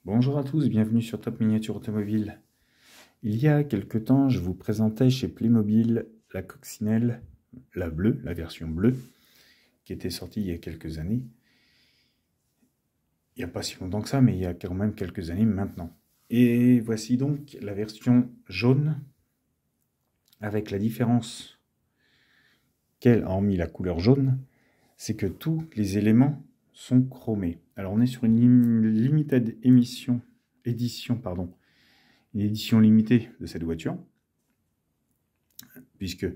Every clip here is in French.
Bonjour à tous, bienvenue sur Top Miniature Automobile. Il y a quelque temps, je vous présentais chez Playmobil la coccinelle, la bleue, la version bleue, qui était sortie il y a quelques années. Il n'y a pas si longtemps que ça, mais il y a quand même quelques années maintenant. Et voici donc la version jaune, avec la différence qu'elle, hormis la couleur jaune, c'est que tous les éléments sont chromés. Alors on est sur une limited édition, une édition limitée de cette voiture, puisque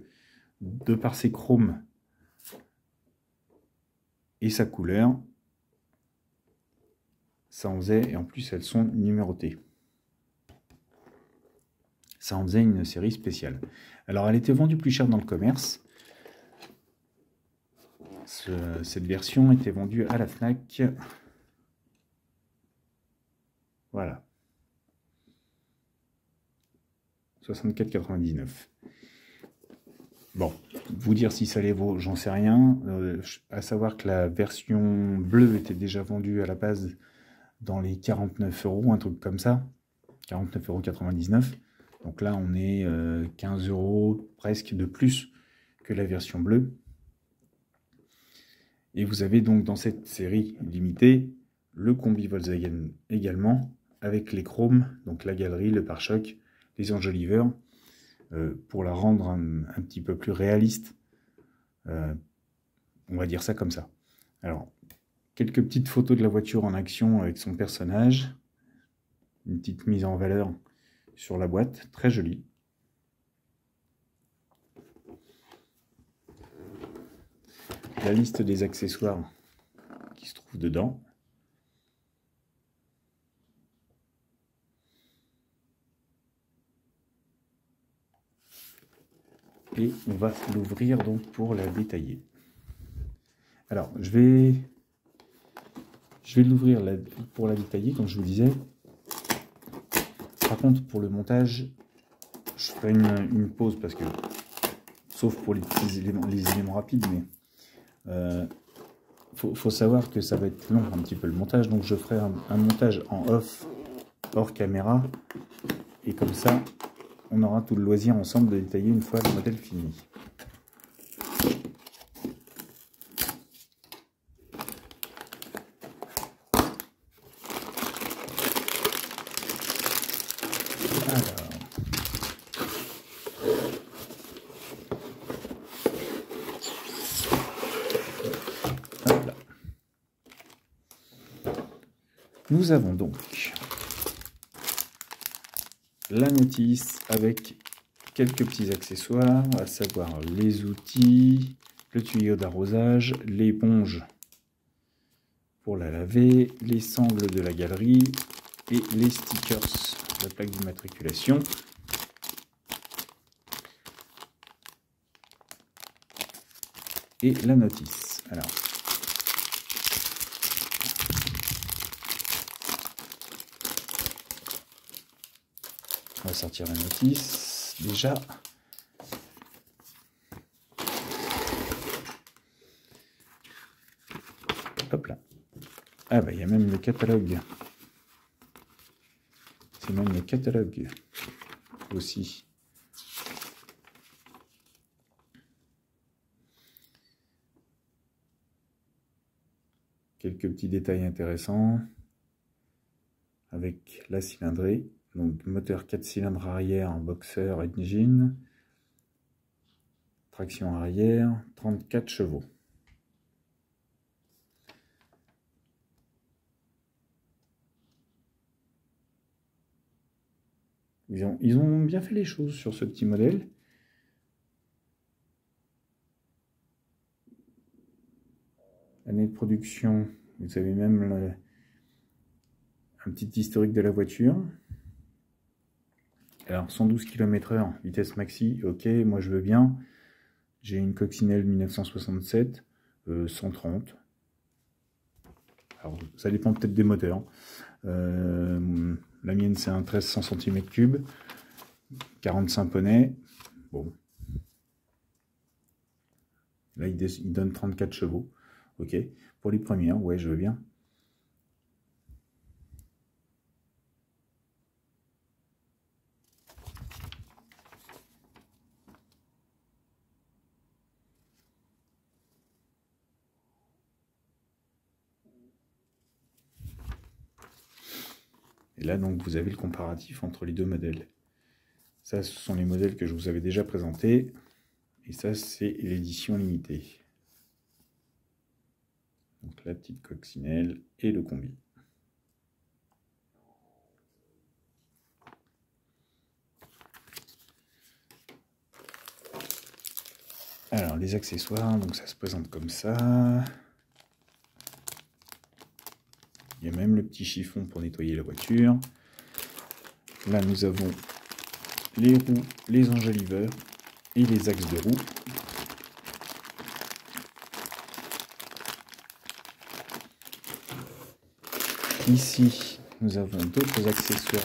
de par ses chromes et sa couleur, ça en faisait, et en plus elles sont numérotées, ça en faisait une série spéciale. Alors elle était vendue plus cher dans le commerce. Cette version était vendue à la Fnac, voilà, 64,99 €. Bon, vous dire si ça les vaut, j'en sais rien. À savoir que la version bleue était déjà vendue à la base dans les 49 €, un truc comme ça, 49,99 €. Donc là, on est 15 € presque de plus que la version bleue. Et vous avez donc dans cette série limitée le combi Volkswagen également, avec les chromes, donc la galerie, le pare-choc, les enjoliveurs, pour la rendre un petit peu plus réaliste. On va dire ça comme ça. Alors, quelques petites photos de la voiture en action avec son personnage. Une petite mise en valeur sur la boîte, très jolie. La liste des accessoires qui se trouvent dedans. Et on va l'ouvrir donc pour la détailler. Alors, je vais l'ouvrir pour la détailler, comme je vous disais. Par contre, pour le montage, je ferai une pause parce que, sauf pour les petits éléments rapides, mais faut savoir que ça va être long un petit peu le montage, donc je ferai un montage en off, hors caméra, et comme ça, on aura tout le loisir ensemble de détailler une fois le modèle fini. Voilà. Nous avons donc la notice avec quelques petits accessoires, à savoir les outils, le tuyau d'arrosage, l'éponge pour la laver, les sangles de la galerie et les stickers de la plaque d'immatriculation. Et la notice. Alors, on va sortir la notice déjà. Hop là. Ah bah il y a même le catalogue. C'est même le catalogue aussi. Quelques petits détails intéressants avec la cylindrée. Donc moteur 4 cylindres arrière, boxer engine, traction arrière, 34 chevaux. Ils ont bien fait les choses sur ce petit modèle. Année de production, vous avez même un petit historique de la voiture. Alors 112 km/h, vitesse maxi, ok, moi je veux bien. J'ai une coccinelle 1967, 130. Alors ça dépend peut-être des moteurs. La mienne c'est un 1300 cm3, 45 poneys. Bon. Là il donne 34 chevaux. Ok. Pour les premières, ouais je veux bien. Et là, donc, vous avez le comparatif entre les deux modèles. Ça, ce sont les modèles que je vous avais déjà présentés. Et ça, c'est l'édition limitée. Donc la petite coccinelle et le combi. Alors, les accessoires, donc ça se présente comme ça. Il y a même le petit chiffon pour nettoyer la voiture. Là, nous avons les roues, les enjoliveurs et les axes de roue. Ici, nous avons d'autres accessoires.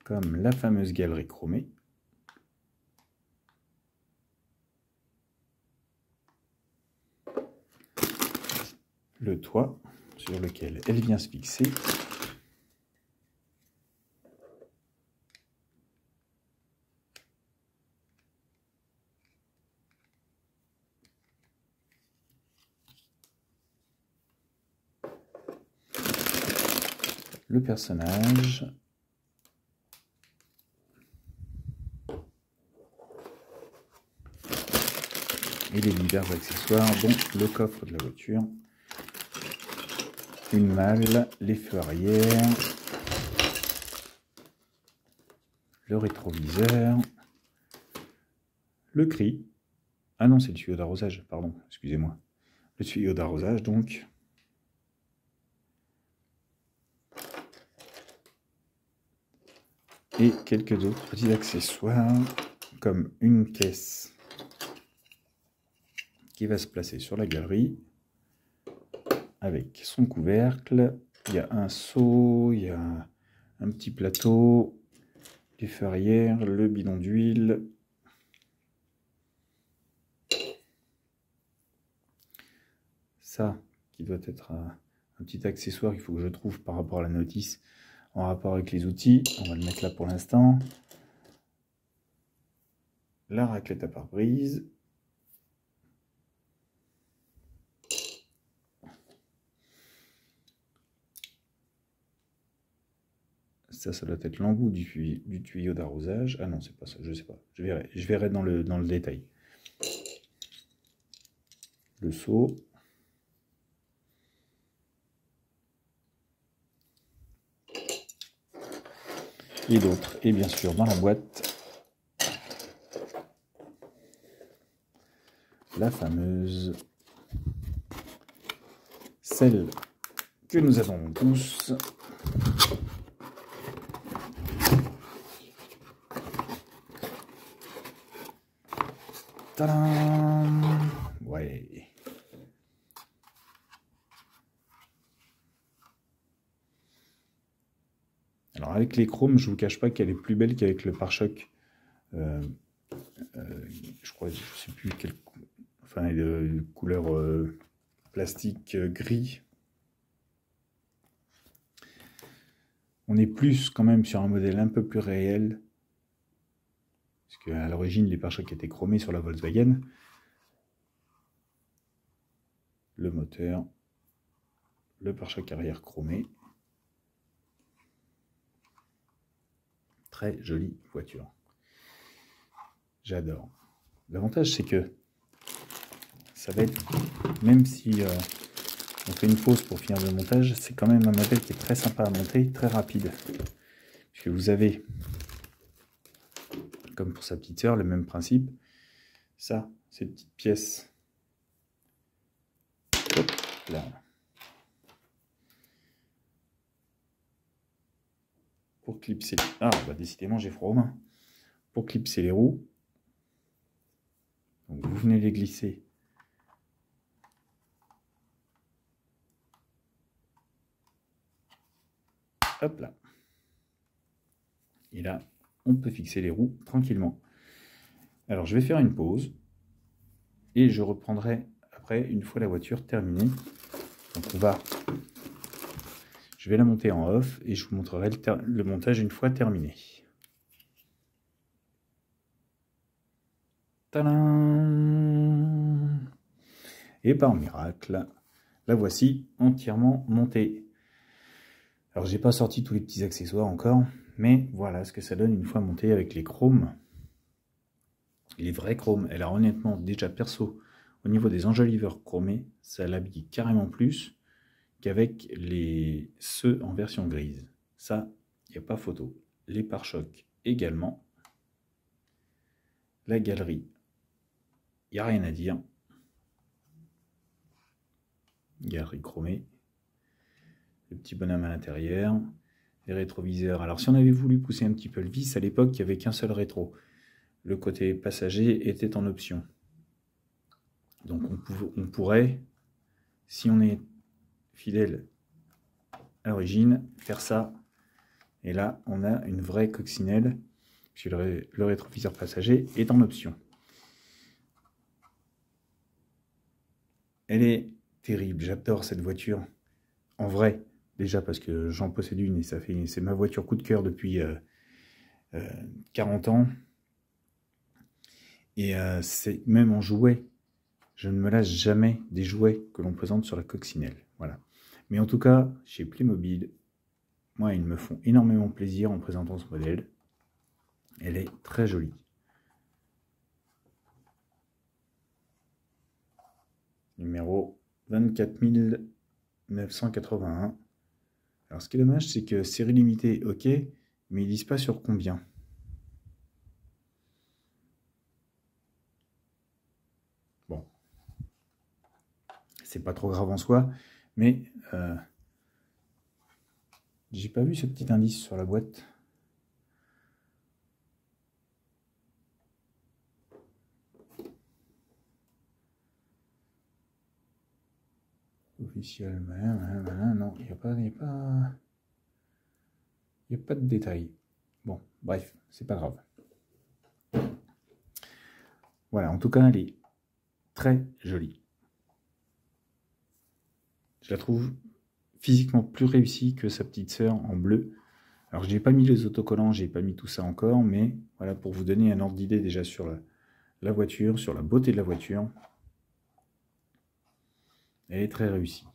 Comme la fameuse galerie chromée. Le toit sur lequel elle vient se fixer. Le personnage. Et les divers accessoires, dont le coffre de la voiture, une malle, les feux arrière, le rétroviseur, le cri. Ah non, c'est le tuyau d'arrosage, pardon, excusez-moi. Le tuyau d'arrosage, donc. Et quelques autres petits accessoires, comme une caisse qui va se placer sur la galerie, avec son couvercle. Il y a un seau, il y a un petit plateau, les feux arrière, le bidon d'huile. Ça, qui doit être un petit accessoire qu'il faut que je trouve par rapport à la notice, en rapport avec les outils. On va le mettre là pour l'instant. La raclette à pare-brise. Ça doit être l'embout du tuyau d'arrosage. Ah non, c'est pas ça, je sais pas. Je verrai dans le détail. Le seau. Et d'autres. Et bien sûr, dans la boîte, la fameuse, celle que nous avons tous. Tadam! Ouais. Alors avec les chromes, je vous cache pas qu'elle est plus belle qu'avec le pare-choc. Je crois, je sais plus quelle, enfin, couleur plastique gris. On est plus quand même sur un modèle un peu plus réel. Parce qu'à l'origine, les pare-chocs étaient chromés sur la Volkswagen. Le moteur, le pare-choc arrière chromé. Très jolie voiture. J'adore. L'avantage, c'est que ça va être, même si on fait une pause pour finir le montage, c'est quand même un modèle qui est très sympa à monter, très rapide. Puisque vous avez, comme pour sa petite sœur, le même principe. Ça, ces petites pièces. Hop, là. Pour clipser. Ah, bah décidément, j'ai froid aux mains. Pour clipser les roues. Donc, vous venez les glisser. Hop là. Et là, on peut fixer les roues tranquillement. Alors, je vais faire une pause. Et je reprendrai après, une fois la voiture terminée. Donc, je vais la monter en off et je vous montrerai le montage une fois terminé. Tadam! Et par miracle, la voici entièrement montée. Alors j'ai pas sorti tous les petits accessoires encore, mais voilà ce que ça donne une fois montée avec les chromes. Les vrais chromes. Alors honnêtement, déjà perso, au niveau des enjoliveurs chromés, ça l'habille carrément plus qu'avec ceux en version grise. Ça, il n'y a pas photo. Les pare-chocs également. La galerie, il n'y a rien à dire. Galerie chromée. Le petit bonhomme à l'intérieur. Les rétroviseurs. Alors si on avait voulu pousser un petit peu le vis, à l'époque, il n'y avait qu'un seul rétro. Le côté passager était en option. Donc on pourrait, si on est fidèle à l'origine, faire ça. Et là, on a une vraie coccinelle, puisque le rétroviseur passager est en option. Elle est terrible, j'adore cette voiture. En vrai, déjà parce que j'en possède une et c'est ma voiture coup de cœur depuis 40 ans. Et c'est même en jouet. Je ne me lasse jamais des jouets que l'on présente sur la coccinelle. Voilà. Mais en tout cas, chez Playmobil, moi, ils me font énormément plaisir en présentant ce modèle. Elle est très jolie. Numéro 24 981. Alors, ce qui est dommage, c'est que série limitée, ok, mais ils disent pas sur combien. Bon. C'est pas trop grave en soi, mais j'ai pas vu ce petit indice sur la boîte. Officiel, non, il n'y a pas de détails. Bon, bref, c'est pas grave. Voilà, en tout cas, elle est très jolie. Je la trouve physiquement plus réussie que sa petite sœur en bleu. Alors, je n'ai pas mis les autocollants, j'ai pas mis tout ça encore, mais voilà, pour vous donner un ordre d'idée déjà sur la voiture, sur la beauté de la voiture. Elle est très réussie.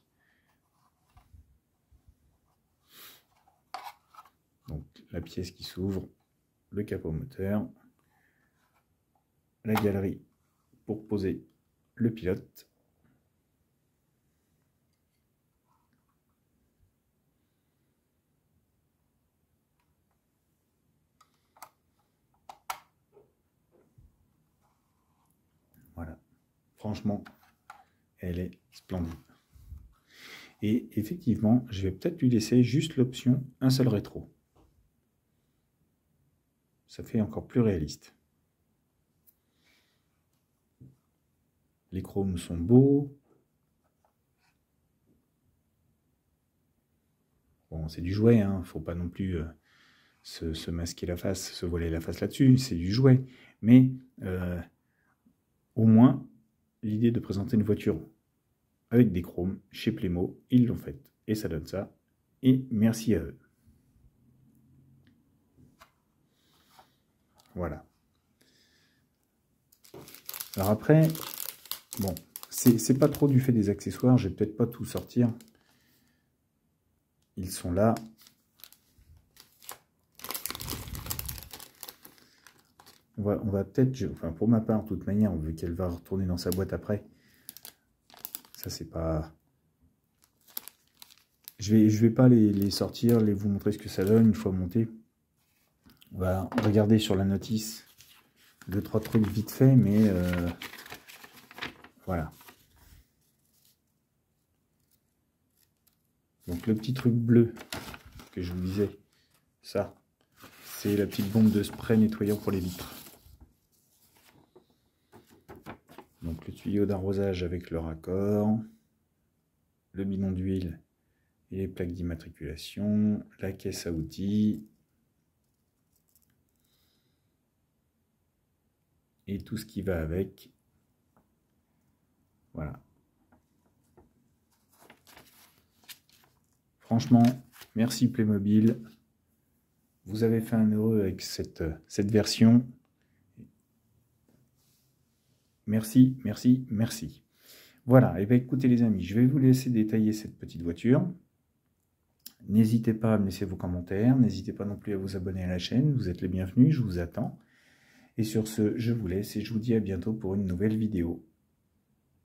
Donc, la pièce qui s'ouvre, le capot moteur, la galerie pour poser le pilote. Voilà. Franchement, elle est splendide. Et effectivement, je vais peut-être lui laisser juste l'option un seul rétro. Ça fait encore plus réaliste. Les chromes sont beaux. Bon, c'est du jouet, hein. Faut pas non plus se masquer la face, se voiler la face là-dessus. C'est du jouet. Mais au moins, l'idée de présenter une voiture avec des chromes chez Playmo, ils l'ont fait. Et ça donne ça. Et merci à eux. Voilà. Alors après, bon, c'est pas trop du fait des accessoires, je vais peut-être pas tout sortir. Ils sont là. On va peut-être, enfin pour ma part, de toute manière, vu qu'elle va retourner dans sa boîte après, ça c'est pas... Je vais pas les sortir, vous montrer ce que ça donne une fois monté. On va regarder sur la notice 2-3 trucs vite fait, mais voilà. Donc le petit truc bleu que je vous disais, ça, c'est la petite bombe de spray nettoyant pour les vitres. Donc le tuyau d'arrosage avec le raccord, le bidon d'huile et les plaques d'immatriculation, la caisse à outils et tout ce qui va avec. Voilà. Franchement, merci Playmobil. Vous avez fait un heureux avec cette version. Merci, merci, merci. Voilà, et bien écoutez les amis, je vais vous laisser détailler cette petite voiture. N'hésitez pas à me laisser vos commentaires, n'hésitez pas non plus à vous abonner à la chaîne, vous êtes les bienvenus, je vous attends. Et sur ce, je vous laisse et je vous dis à bientôt pour une nouvelle vidéo.